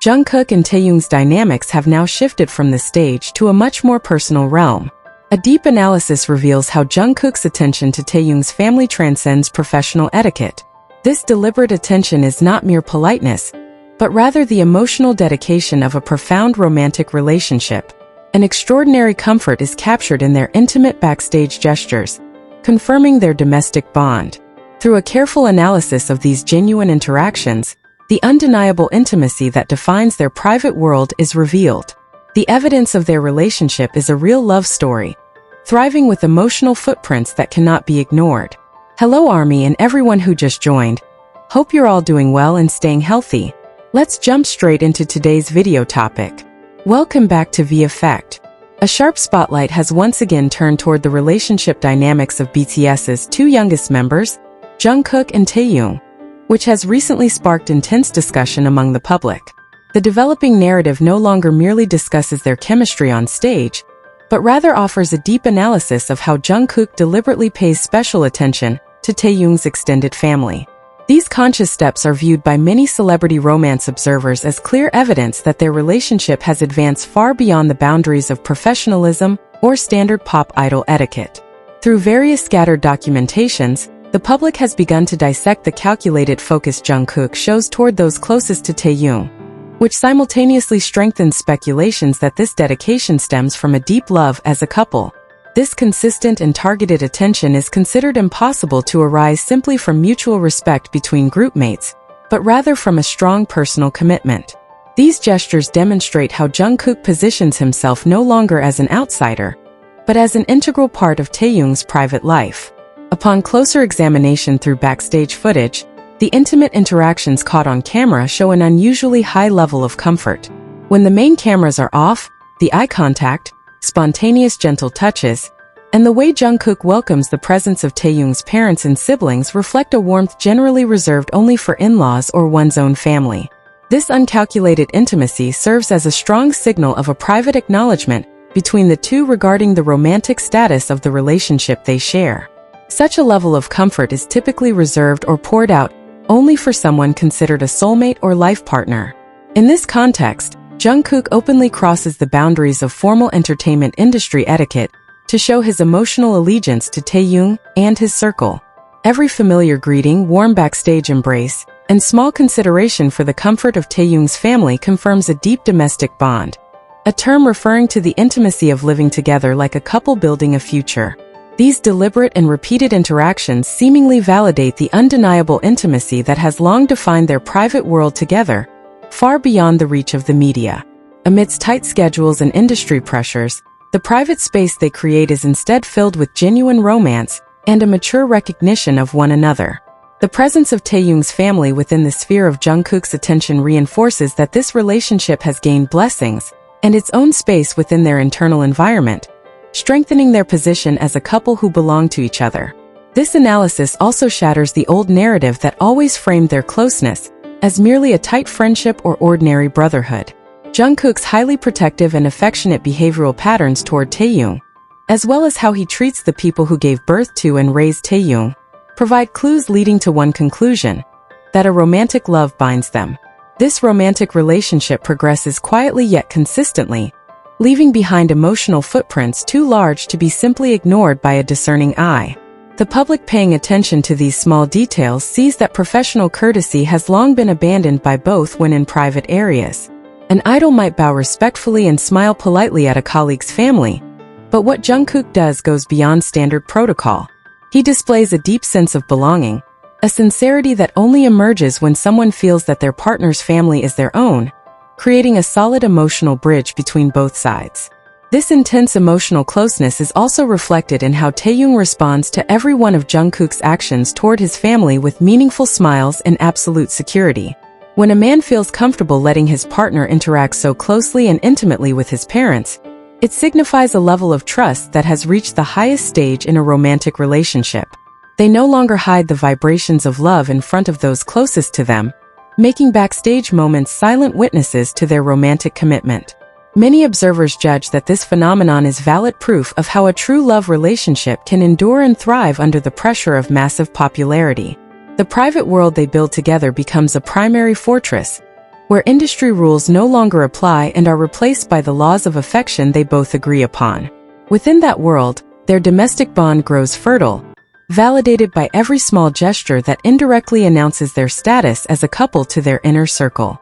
Jungkook and Taehyung's dynamics have now shifted from the stage to a much more personal realm. A deep analysis reveals how Jungkook's attention to Taehyung's family transcends professional etiquette. This deliberate attention is not mere politeness, but rather the emotional dedication of a profound romantic relationship. An extraordinary comfort is captured in their intimate backstage gestures, confirming their domestic bond. Through a careful analysis of these genuine interactions, the undeniable intimacy that defines their private world is revealed. The evidence of their relationship is a real love story, thriving with emotional footprints that cannot be ignored. Hello Army and everyone who just joined. Hope you're all doing well and staying healthy. Let's jump straight into today's video topic. Welcome back to VKook. A sharp spotlight has once again turned toward the relationship dynamics of BTS's two youngest members, Jungkook and Taehyung, which has recently sparked intense discussion among the public. The developing narrative no longer merely discusses their chemistry on stage, but rather offers a deep analysis of how Jungkook deliberately pays special attention to Taehyung's extended family. These conscious steps are viewed by many celebrity romance observers as clear evidence that their relationship has advanced far beyond the boundaries of professionalism or standard pop idol etiquette. Through various scattered documentations, the public has begun to dissect the calculated focus Jungkook shows toward those closest to Taehyung, which simultaneously strengthens speculations that this dedication stems from a deep love as a couple. This consistent and targeted attention is considered impossible to arise simply from mutual respect between groupmates, but rather from a strong personal commitment. These gestures demonstrate how Jungkook positions himself no longer as an outsider, but as an integral part of Taehyung's private life. Upon closer examination through backstage footage, the intimate interactions caught on camera show an unusually high level of comfort. When the main cameras are off, the eye contact, spontaneous gentle touches, and the way Jungkook welcomes the presence of Taehyung's parents and siblings reflect a warmth generally reserved only for in-laws or one's own family. This uncalculated intimacy serves as a strong signal of a private acknowledgement between the two regarding the romantic status of the relationship they share. Such a level of comfort is typically reserved or poured out only for someone considered a soulmate or life partner. In this context, Jungkook openly crosses the boundaries of formal entertainment industry etiquette to show his emotional allegiance to Taehyung and his circle. Every familiar greeting, warm backstage embrace, and small consideration for the comfort of Taehyung's family confirms a deep domestic bond, a term referring to the intimacy of living together like a couple building a future. These deliberate and repeated interactions seemingly validate the undeniable intimacy that has long defined their private world together, far beyond the reach of the media. Amidst tight schedules and industry pressures, the private space they create is instead filled with genuine romance and a mature recognition of one another. The presence of Taehyung's family within the sphere of Jungkook's attention reinforces that this relationship has gained blessings and its own space within their internal environment, strengthening their position as a couple who belong to each other. This analysis also shatters the old narrative that always framed their closeness as merely a tight friendship or ordinary brotherhood. Jungkook's highly protective and affectionate behavioral patterns toward Taehyung, as well as how he treats the people who gave birth to and raised Taehyung, provide clues leading to one conclusion: that a romantic love binds them. This romantic relationship progresses quietly yet consistently, leaving behind emotional footprints too large to be simply ignored by a discerning eye. The public paying attention to these small details sees that professional courtesy has long been abandoned by both when in private areas. An idol might bow respectfully and smile politely at a colleague's family, but what Jungkook does goes beyond standard protocol. He displays a deep sense of belonging, a sincerity that only emerges when someone feels that their partner's family is their own, creating a solid emotional bridge between both sides. This intense emotional closeness is also reflected in how Taehyung responds to every one of Jungkook's actions toward his family with meaningful smiles and absolute security. When a man feels comfortable letting his partner interact so closely and intimately with his parents, it signifies a level of trust that has reached the highest stage in a romantic relationship. They no longer hide the vibrations of love in front of those closest to them, making backstage moments silent witnesses to their romantic commitment. Many observers judge that this phenomenon is valid proof of how a true love relationship can endure and thrive under the pressure of massive popularity. The private world they build together becomes a primary fortress, where industry rules no longer apply and are replaced by the laws of affection they both agree upon. Within that world, their domestic bond grows fertile, validated by every small gesture that indirectly announces their status as a couple to their inner circle.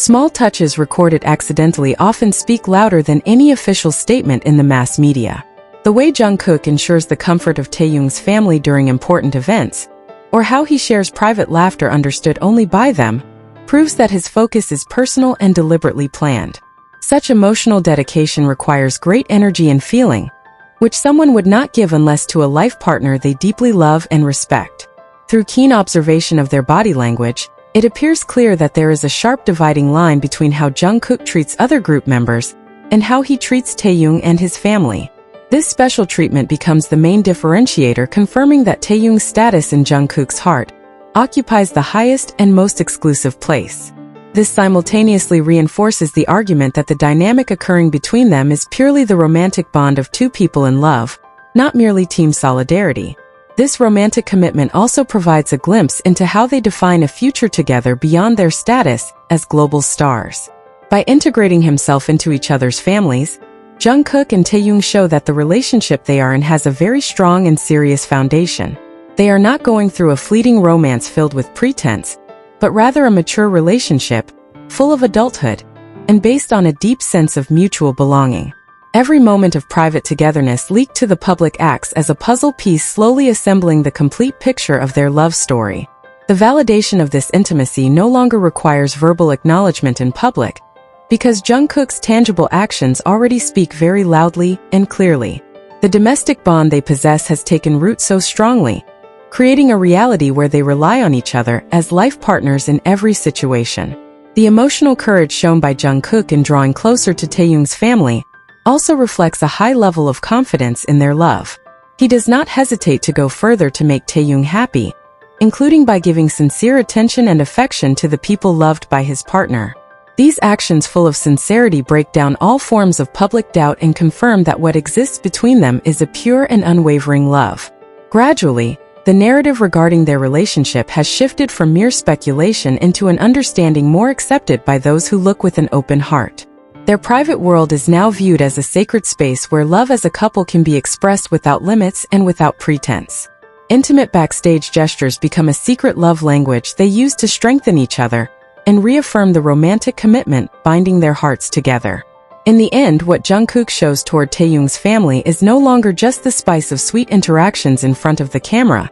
Small touches recorded accidentally often speak louder than any official statement in the mass media. The way Jungkook ensures the comfort of Taehyung's family during important events, or how he shares private laughter understood only by them, proves that his focus is personal and deliberately planned. Such emotional dedication requires great energy and feeling, which someone would not give unless to a life partner they deeply love and respect. Through keen observation of their body language, it appears clear that there is a sharp dividing line between how Jungkook treats other group members and how he treats Taehyung and his family. This special treatment becomes the main differentiator, confirming that Taehyung's status in Jungkook's heart occupies the highest and most exclusive place. This simultaneously reinforces the argument that the dynamic occurring between them is purely the romantic bond of two people in love, not merely team solidarity. This romantic commitment also provides a glimpse into how they define a future together beyond their status as global stars. By integrating himself into each other's families, Jungkook and Taehyung show that the relationship they are in has a very strong and serious foundation. They are not going through a fleeting romance filled with pretense, but rather a mature relationship, full of adulthood, and based on a deep sense of mutual belonging. Every moment of private togetherness leaked to the public acts as a puzzle piece slowly assembling the complete picture of their love story. The validation of this intimacy no longer requires verbal acknowledgement in public, because Jungkook's tangible actions already speak very loudly and clearly. The domestic bond they possess has taken root so strongly, creating a reality where they rely on each other as life partners in every situation. The emotional courage shown by Jungkook in drawing closer to Taehyung's family also reflects a high level of confidence in their love. He does not hesitate to go further to make Taehyung happy, including by giving sincere attention and affection to the people loved by his partner. These actions full of sincerity break down all forms of public doubt and confirm that what exists between them is a pure and unwavering love. Gradually, the narrative regarding their relationship has shifted from mere speculation into an understanding more accepted by those who look with an open heart. Their private world is now viewed as a sacred space where love as a couple can be expressed without limits and without pretense. Intimate backstage gestures become a secret love language they use to strengthen each other and reaffirm the romantic commitment binding their hearts together. In the end, what Jungkook shows toward Taehyung's family is no longer just the spice of sweet interactions in front of the camera,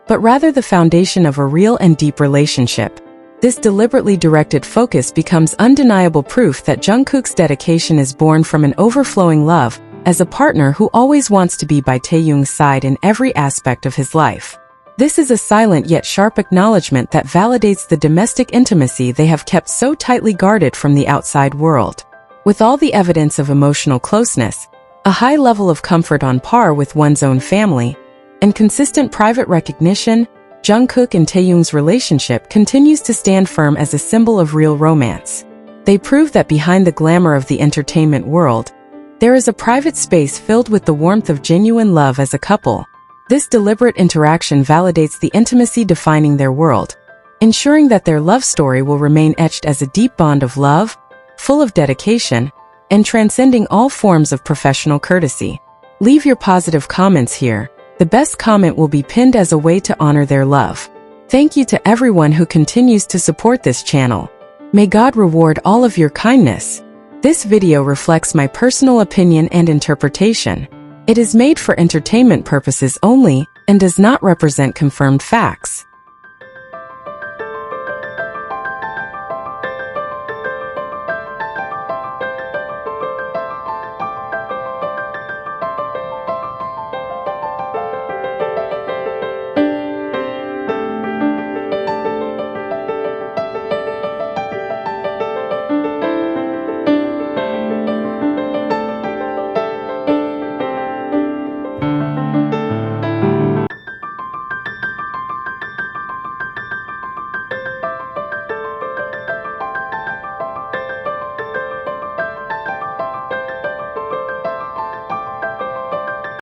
but rather the foundation of a real and deep relationship. This deliberately directed focus becomes undeniable proof that Jungkook's dedication is born from an overflowing love, as a partner who always wants to be by Taehyung's side in every aspect of his life. This is a silent yet sharp acknowledgement that validates the domestic intimacy they have kept so tightly guarded from the outside world. With all the evidence of emotional closeness, a high level of comfort on par with one's own family, and consistent private recognition, Jungkook and Taehyung's relationship continues to stand firm as a symbol of real romance. They prove that behind the glamour of the entertainment world, there is a private space filled with the warmth of genuine love as a couple. This deliberate interaction validates the intimacy defining their world, ensuring that their love story will remain etched as a deep bond of love, full of dedication, and transcending all forms of professional courtesy. Leave your positive comments here. The best comment will be pinned as a way to honor their love. Thank you to everyone who continues to support this channel. May God reward all of your kindness. This video reflects my personal opinion and interpretation. It is made for entertainment purposes only and does not represent confirmed facts.